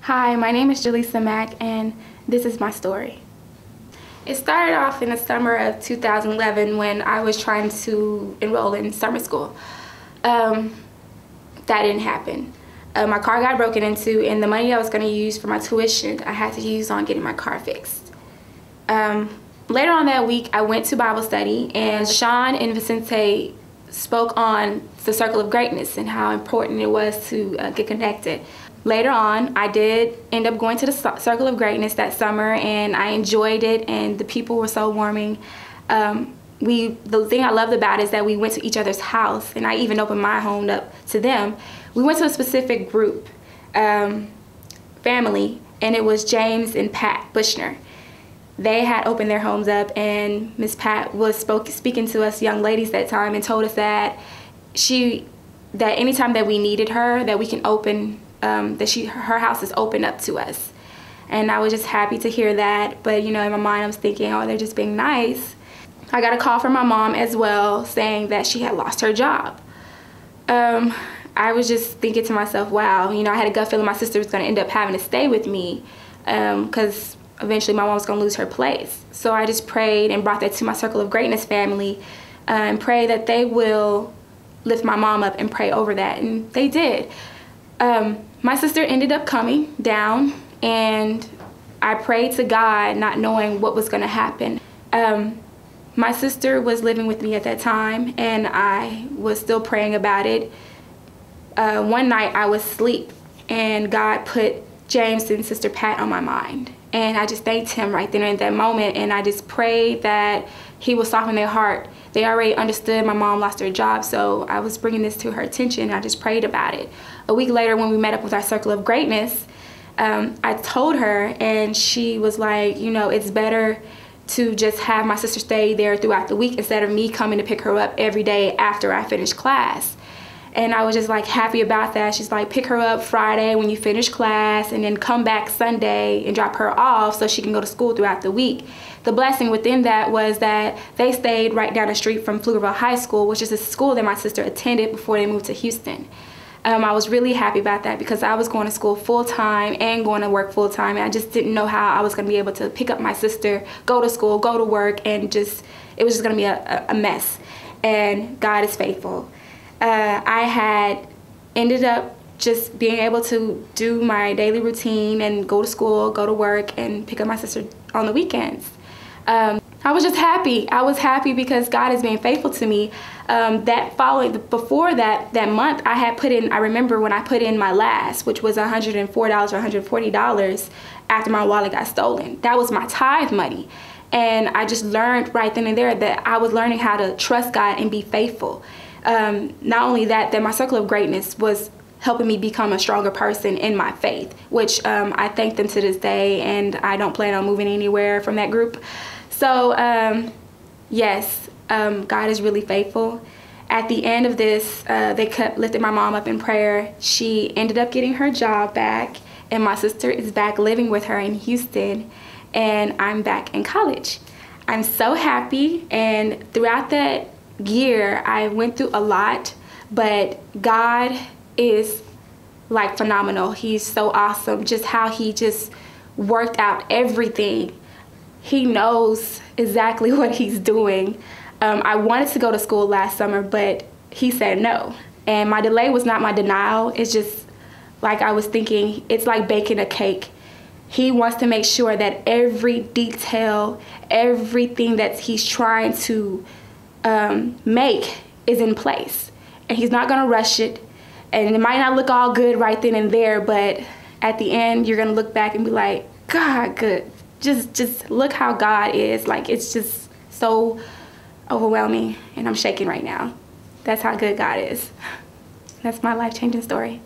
Hi, my name is Jaleesa Mack, and this is my story. It started off in the summer of 2011 when I was trying to enroll in summer school. That didn't happen. My car got broken into, and the money I was going to use for my tuition, I had to use on getting my car fixed. Later on that week, I went to Bible study, and Sean and Vicente spoke on the circle of greatness and how important it was to get connected. Later on, I did end up going to the Circle of Greatness that summer, and I enjoyed it, and the people were so warming. The thing I loved about it is that we went to each other's house, and I even opened my home up to them. We went to a specific group, family, and it was James and Pat Bushner. They had opened their homes up, and Miss Pat was speaking to us young ladies that time and told us that anytime that we needed her, that we can open her house is open up to us. And I was just happy to hear that. But you know, in my mind I was thinking, oh, they're just being nice. I got a call from my mom as well saying that she had lost her job. I was just thinking to myself, wow, you know, I had a gut feeling my sister was going to end up having to stay with me because eventually my mom was going to lose her place. So I just prayed and brought that to my Circle of Greatness family and pray that they will lift my mom up and pray over that. And they did. My sister ended up coming down, and I prayed to God not knowing what was going to happen. My sister was living with me at that time, and I was still praying about it. One night I was asleep, and God put James and Sister Pat on my mind. And I just thanked him right then and that moment, and I just prayed that he will soften their heart. They already understood my mom lost her job, so I was bringing this to her attention, and I just prayed about it. A week later, when we met up with our Circle of Greatness, I told her, and she was like, you know, it's better to just have my sister stay there throughout the week instead of me coming to pick her up every day after I finish class. And I was just like happy about that. She's like, pick her up Friday when you finish class, and then come back Sunday and drop her off so she can go to school throughout the week. The blessing within that was that they stayed right down the street from Pflugerville High School, which is a school that my sister attended before they moved to Houston. I was really happy about that because I was going to school full-time and going to work full-time, and I just didn't know how I was going to be able to pick up my sister, go to school, go to work, and it was just going to be a mess. And God is faithful. I had ended up just being able to do my daily routine and go to school, go to work, and pick up my sister on the weekends. I was just happy. I was happy because God is being faithful to me. Before that month, I remember when I put in my last, which was $104 or $140 after my wallet got stolen. That was my tithe money. And I just learned right then and there that I was learning how to trust God and be faithful. Not only that my Circle of Greatness was helping me become a stronger person in my faith, which I thank them to this day, and I don't plan on moving anywhere from that group. So yes, God is really faithful. At the end of this, they kept lifting my mom up in prayer. She ended up getting her job back, and my sister is back living with her in Houston, and I'm back in college. I'm so happy, and throughout that year I went through a lot, but God is like phenomenal. He's so awesome, just how he just worked out everything. He knows exactly what he's doing. I wanted to go to school last summer, but he said no. And my delay was not my denial. It's just like I was thinking, it's like baking a cake. He wants to make sure that every detail, everything that he's trying to make is in place. And he's not gonna rush it. And it might not look all good right then and there, but at the end, you're gonna look back and be like, God, good. Just look how God is. Like, it's just so overwhelming, and I'm shaking right now. That's how good God is. That's my life-changing story.